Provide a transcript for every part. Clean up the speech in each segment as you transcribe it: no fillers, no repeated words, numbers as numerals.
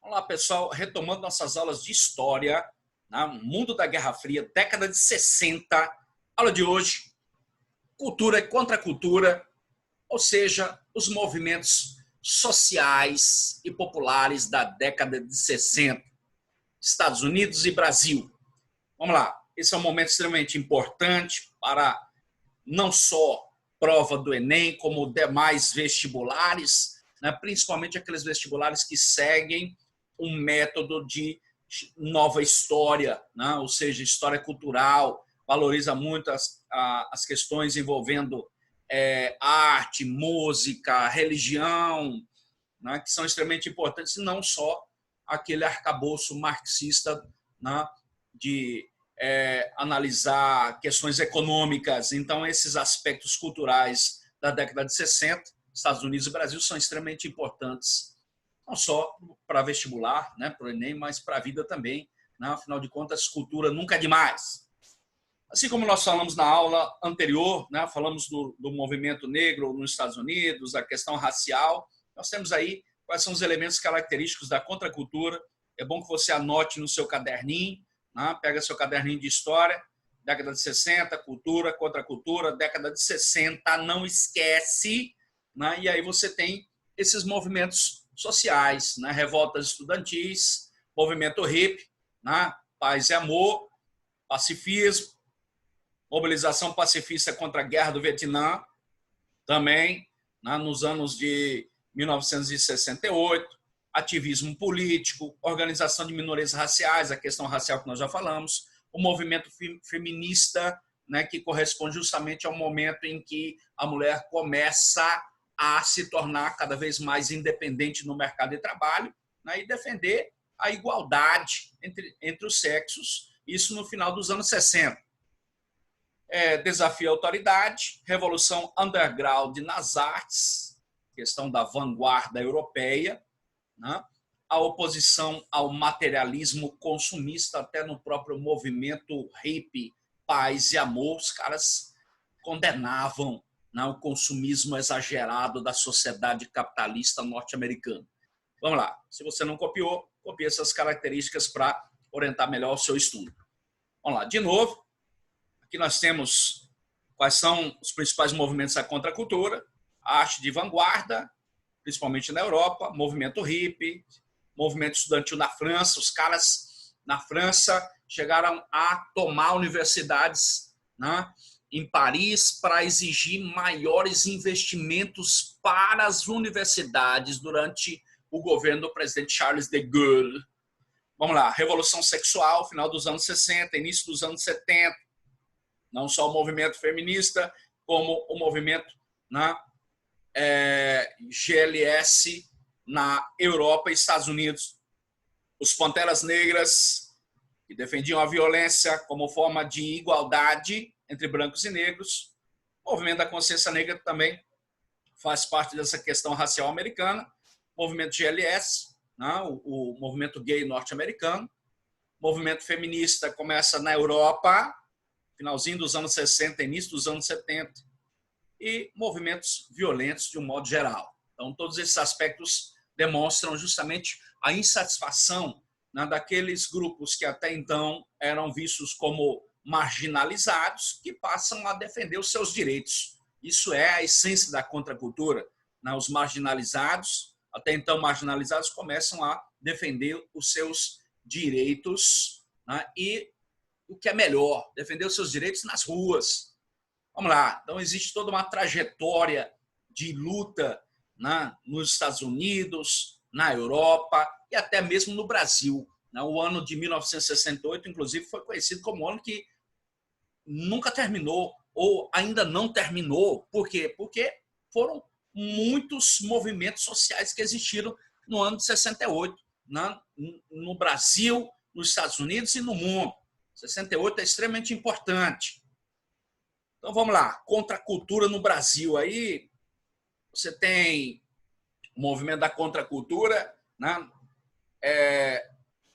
Olá, pessoal. Retomando nossas aulas de história, né? Mundo da Guerra Fria, década de 60. Aula de hoje, cultura e contracultura, ou seja, os movimentos sociais e populares da década de 60. Estados Unidos e Brasil. Vamos lá. Esse é um momento extremamente importante para não só prova do Enem, como demais vestibulares, né? Principalmente aqueles vestibulares que seguem um método de nova história, né? Ou seja, história cultural, valoriza muito as questões envolvendo arte, música, religião, né? Que são extremamente importantes, e não só aquele arcabouço marxista, né? De analisar questões econômicas. Então, esses aspectos culturais da década de 60, Estados Unidos e Brasil, são extremamente importantes, não só para vestibular, né, para o Enem, mas para a vida também. Né? Afinal de contas, cultura nunca é demais. Assim como nós falamos na aula anterior, né, falamos do movimento negro nos Estados Unidos, a questão racial, nós temos aí quais são os elementos característicos da contracultura. É bom que você anote no seu caderninho, né? Pega seu caderninho de história, década de 60, cultura, contracultura, década de 60, não esquece, né? E aí você tem esses movimentos sociais, né? Revoltas estudantis, movimento hippie, né? Paz e amor, pacifismo, mobilização pacifista contra a guerra do Vietnã, também, né? Nos anos de 1968, ativismo político, organização de minorias raciais, a questão racial que nós já falamos, o movimento feminista, né, que corresponde justamente ao momento em que a mulher começa a se tornar cada vez mais independente no mercado de trabalho, né, e defender a igualdade entre os sexos, isso no final dos anos 60. Desafio à autoridade, revolução underground nas artes, questão da vanguarda europeia, né? A oposição ao materialismo consumista, até no próprio movimento hippie, paz e amor, os caras condenavam, né, o consumismo exagerado da sociedade capitalista norte-americana. Vamos lá, se você não copiou, copie essas características para orientar melhor o seu estudo. Vamos lá, de novo, aqui nós temos quais são os principais movimentos da contracultura: a arte de vanguarda, principalmente na Europa, movimento hippie, movimento estudantil na França. Os caras na França chegaram a tomar universidades, né, em Paris para exigir maiores investimentos para as universidades durante o governo do presidente Charles de Gaulle. Vamos lá, revolução sexual, final dos anos 60, início dos anos 70, não só o movimento feminista, como o movimento, né, GLS na Europa e Estados Unidos. Os Panteras Negras, que defendiam a violência como forma de igualdade entre brancos e negros. O movimento da consciência negra também faz parte dessa questão racial americana. O movimento GLS, né, o movimento gay norte-americano. O movimento feminista começa na Europa, finalzinho dos anos 60, início dos anos 70. E movimentos violentos de um modo geral. Então, todos esses aspectos demonstram justamente a insatisfação, né, daqueles grupos que até então eram vistos como marginalizados, que passam a defender os seus direitos. Isso é a essência da contracultura, né? Os marginalizados, até então marginalizados, começam a defender os seus direitos, né? E o que é melhor, defender os seus direitos nas ruas. Vamos lá, então existe toda uma trajetória de luta, né, nos Estados Unidos, na Europa e até mesmo no Brasil. O ano de 1968, inclusive, foi conhecido como um ano que nunca terminou, ou ainda não terminou. Por quê? Porque foram muitos movimentos sociais que existiram no ano de 68, né, no Brasil, nos Estados Unidos e no mundo. 68 é extremamente importante. Então, vamos lá, contracultura no Brasil. Aí você tem o movimento da contracultura, né,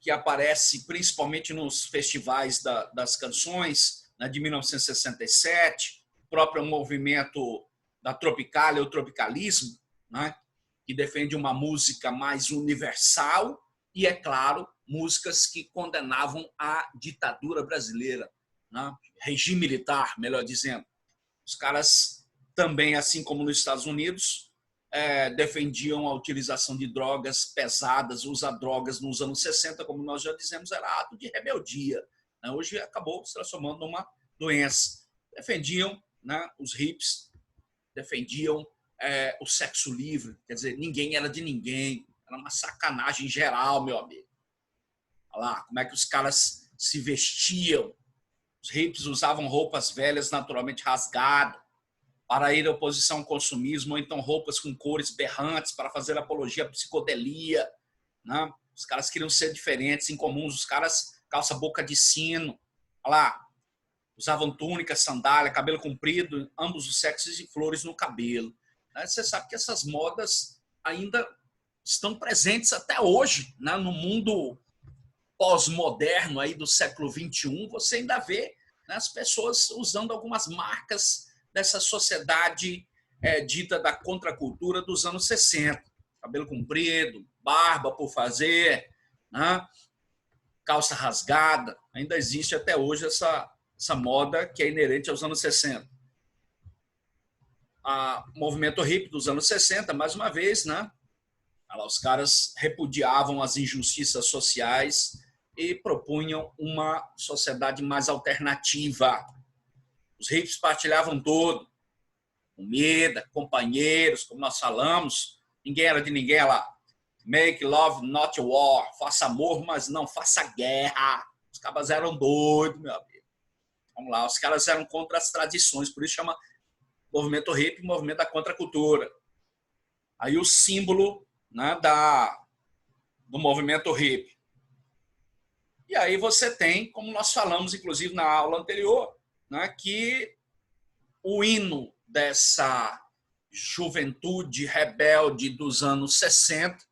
que aparece principalmente nos festivais das canções, né, de 1967, o próprio movimento da Tropicália, o tropicalismo, né, que defende uma música mais universal, e, é claro, músicas que condenavam a ditadura brasileira, né? Regime militar, melhor dizendo. Os caras também, assim como nos Estados Unidos, defendiam a utilização de drogas pesadas. Usar drogas nos anos 60, como nós já dizemos, era ato de rebeldia, né? Hoje acabou se transformando numa doença. Defendiam, né, os hippies, defendiam o sexo livre, quer dizer, ninguém era de ninguém, era uma sacanagem geral, meu amigo. Olha lá, como é que os caras se vestiam. Os hippies usavam roupas velhas naturalmente rasgadas para ir à oposição ao consumismo, ou então roupas com cores berrantes para fazer apologia à psicodelia, né? Os caras queriam ser diferentes, incomuns. Os caras calça boca de sino, olha lá, usavam túnica, sandália, cabelo comprido, ambos os sexos, e flores no cabelo. Você sabe que essas modas ainda estão presentes até hoje, né? No mundo pós-moderno aí do século XXI, você ainda vê, né, as pessoas usando algumas marcas dessa sociedade dita da contracultura dos anos 60. Cabelo comprido, barba por fazer, né? Calça rasgada. Ainda existe até hoje essa moda que é inerente aos anos 60. O movimento hippie dos anos 60, mais uma vez, né? Os caras repudiavam as injustiças sociais e propunham uma sociedade mais alternativa. Os hippies partilhavam tudo, comida, companheiros, como nós falamos, ninguém era de ninguém. Olha lá, make love, not war, faça amor, mas não faça guerra. Os caras eram doidos, meu amigo. Vamos lá, os caras eram contra as tradições, por isso chama movimento hippie, movimento da contracultura. Aí o símbolo, né, do movimento hippie. E aí você tem, como nós falamos, inclusive, na aula anterior, né, que o hino dessa juventude rebelde dos anos 60,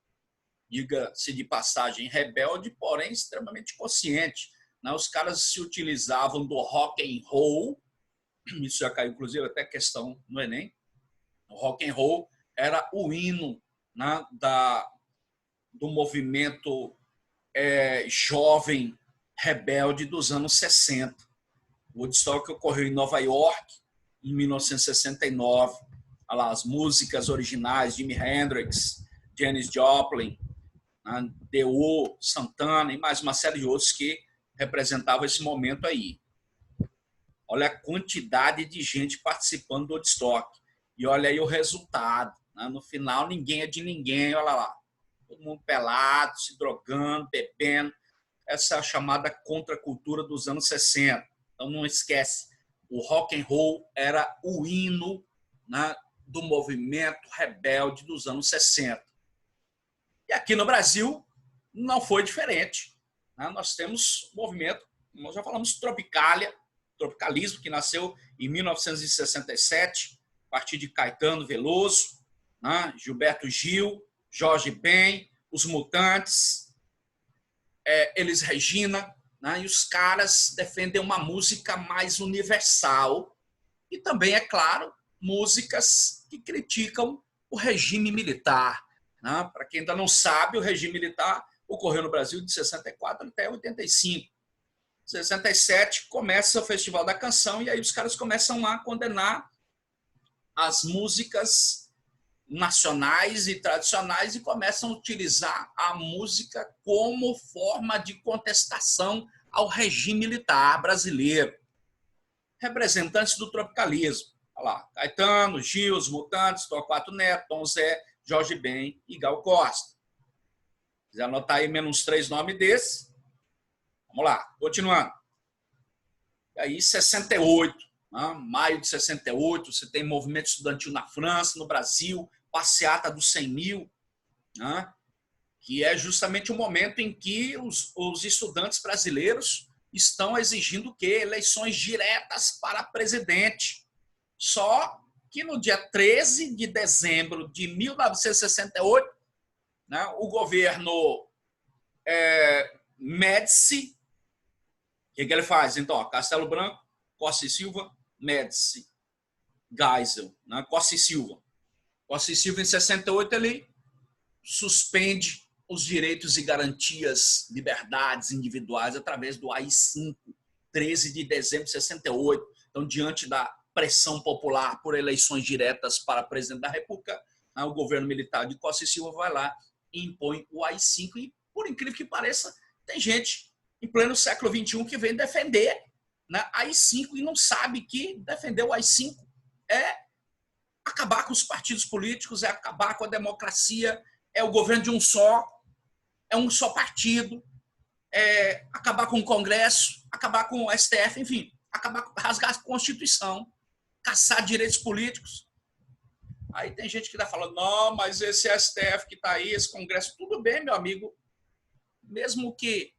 diga-se de passagem, rebelde, porém extremamente consciente, né? Os caras se utilizavam do rock and roll, isso já caiu, inclusive, até questão no Enem. O rock and roll era o hino, né, do movimento jovem rebelde dos anos 60. O Woodstock ocorreu em Nova York, em 1969. Olha lá, as músicas originais, Jimi Hendrix, Janis Joplin, né, The Who, Santana e mais uma série de outros que representavam esse momento aí. Olha a quantidade de gente participando do Woodstock. E olha aí o resultado, né? No final, ninguém é de ninguém. Olha lá, todo mundo pelado, se drogando, bebendo. Essa é a chamada contracultura dos anos 60. Então, não esquece, o rock and roll era o hino, né, do movimento rebelde dos anos 60. E aqui no Brasil não foi diferente, né? Nós temos movimento, nós já falamos, tropicalismo, que nasceu em 1967, a partir de Caetano Veloso, né, Gilberto Gil, Jorge Ben, Os Mutantes, Elis Regina, né, e os caras defendem uma música mais universal e também, é claro, músicas que criticam o regime militar, né? Para quem ainda não sabe, o regime militar ocorreu no Brasil de 64 até 85. Em 67 começa o Festival da Canção e aí os caras começam a condenar as músicas nacionais e tradicionais e começam a utilizar a música como forma de contestação ao regime militar brasileiro. Representantes do tropicalismo. Olha lá, Caetano, Gil, Os Mutantes, Torquato Neto, Tom Zé, Jorge Ben e Gal Costa. Se quiser anotar aí menos 3 nomes desses. Vamos lá, continuando. E aí, 68, né? Maio de 68, você tem movimento estudantil na França, no Brasil, passeata dos 100 mil, né? Que é justamente o momento em que os estudantes brasileiros estão exigindo que eleições diretas para presidente. Só que no dia 13 de dezembro de 1968, né, o governo Médici, o que ele faz? Então, Castelo Branco, Costa e Silva, Médici, Geisel, né, Costa e Silva. Costa e Silva, em 68, ele suspende os direitos e garantias, liberdades individuais através do AI-5, 13 de dezembro de 68. Então, diante da pressão popular por eleições diretas para presidente da República, o governo militar de Costa e Silva vai lá e impõe o AI-5. E, por incrível que pareça, tem gente em pleno século XXI que vem defender, né, AI-5 e não sabe que defender o AI-5 é acabar com os partidos políticos, é acabar com a democracia, é o governo de um só, é um só partido, é acabar com o Congresso, acabar com o STF, enfim, rasgar a Constituição, caçar direitos políticos. Aí tem gente que está falando, não, mas esse STF que está aí, esse Congresso, tudo bem, meu amigo, mesmo que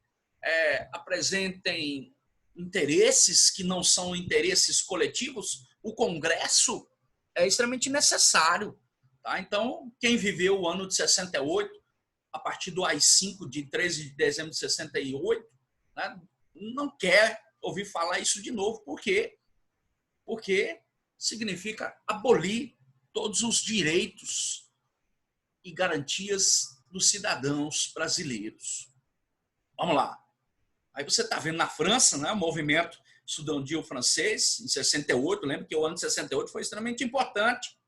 apresentem interesses que não são interesses coletivos, o Congresso é extremamente necessário. Tá? Então, quem viveu o ano de 68, a partir do AI-5 de 13 de dezembro de 68, né, não quer ouvir falar isso de novo. Por quê? Porque significa abolir todos os direitos e garantias dos cidadãos brasileiros. Vamos lá. Aí você está vendo na França, né, o movimento estudantil francês, em 68, lembra que o ano de 68 foi extremamente importante,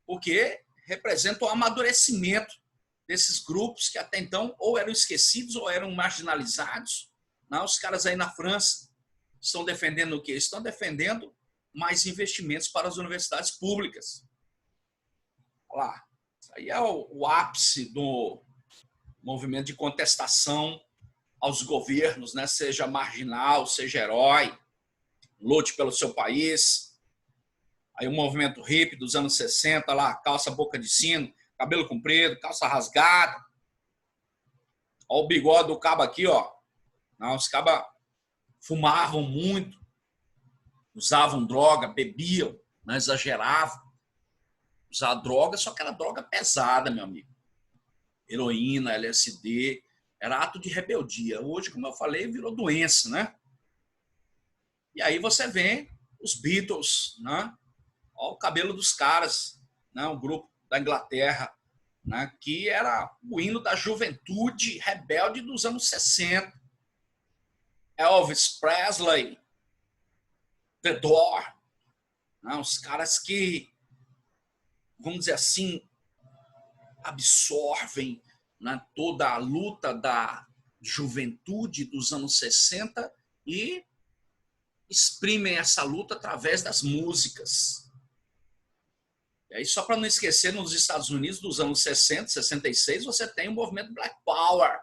porque representa o amadurecimento desses grupos que até então ou eram esquecidos ou eram marginalizados. Não, os caras aí na França estão defendendo o quê? Estão defendendo mais investimentos para as universidades públicas. Olha lá, isso aí é o ápice do movimento de contestação aos governos, né? Seja marginal, seja herói, lute pelo seu país. Aí o movimento hippie dos anos 60, lá, calça boca de sino, cabelo comprido, calça rasgada. Olha o bigode do cabo aqui, ó. Os cabas fumavam muito, usavam droga, bebiam, né? Exageravam. Usar droga, só que era droga pesada, meu amigo. Heroína, LSD, era ato de rebeldia. Hoje, como eu falei, virou doença, né? E aí você vê os Beatles, né? Olha o cabelo dos caras, né? Um grupo da Inglaterra, né? Que era o hino da juventude rebelde dos anos 60. Elvis Presley, The Door, né? Os caras que, vamos dizer assim, absorvem, né, toda a luta da juventude dos anos 60 e exprimem essa luta através das músicas. E aí, só para não esquecer, nos Estados Unidos dos anos 60, 66, você tem o movimento Black Power,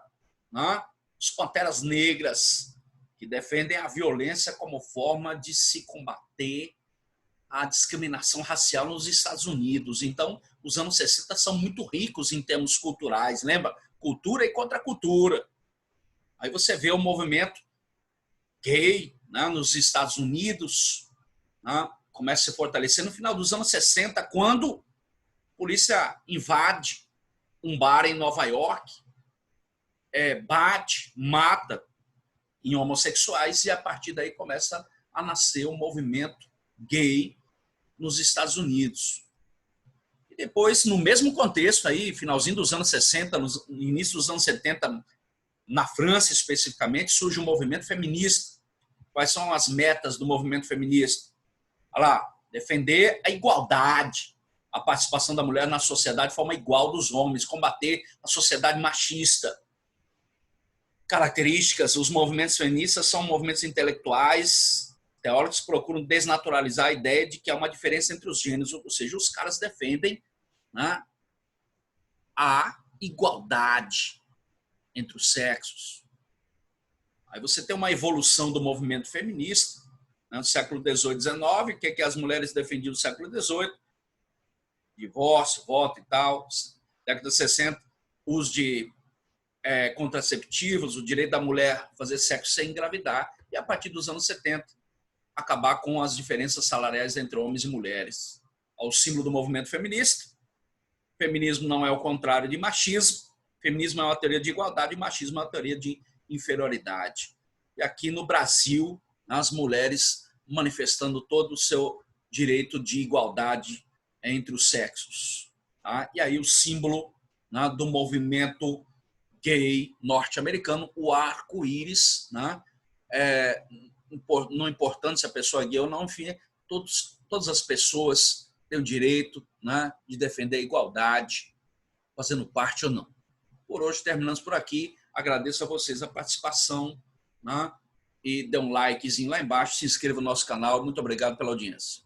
né? Os Panteras Negras, que defendem a violência como forma de se combater a discriminação racial nos Estados Unidos. Então, os anos 60 são muito ricos em termos culturais, lembra? Cultura e contracultura. Aí você vê o movimento gay, né, nos Estados Unidos, né, começa a se fortalecer no final dos anos 60, quando a polícia invade um bar em Nova York, bate, mata em homossexuais, e a partir daí começa a nascer o movimento gay nos Estados Unidos. E depois, no mesmo contexto, aí, finalzinho dos anos 60, no início dos anos 70, na França especificamente, surge um movimento feminista. Quais são as metas do movimento feminista? Olha lá, defender a igualdade, a participação da mulher na sociedade de forma igual dos homens, combater a sociedade machista. Características: os movimentos feministas são movimentos intelectuais. Teóricos procuram desnaturalizar a ideia de que há uma diferença entre os gêneros, ou seja, os caras defendem, né, a igualdade entre os sexos. Aí você tem uma evolução do movimento feminista, né, no século XVIII e XIX. O que as mulheres defendiam no século XVIII? Divórcio, voto e tal. Década de 60, uso de contraceptivos, o direito da mulher fazer sexo sem engravidar. E a partir dos anos 70, acabar com as diferenças salariais entre homens e mulheres. O símbolo do movimento feminista. Feminismo não é o contrário de machismo. Feminismo é uma teoria de igualdade e machismo é uma teoria de inferioridade. E aqui no Brasil, as mulheres manifestando todo o seu direito de igualdade entre os sexos. Tá? E aí o símbolo, né, do movimento gay norte-americano, o arco-íris, né? Não importando se a pessoa é gay ou não, enfim, todas as pessoas têm o direito, né, de defender a igualdade, fazendo parte ou não. Por hoje terminamos por aqui. Agradeço a vocês a participação, né, e dê um likezinho lá embaixo, se inscreva no nosso canal. Muito obrigado pela audiência.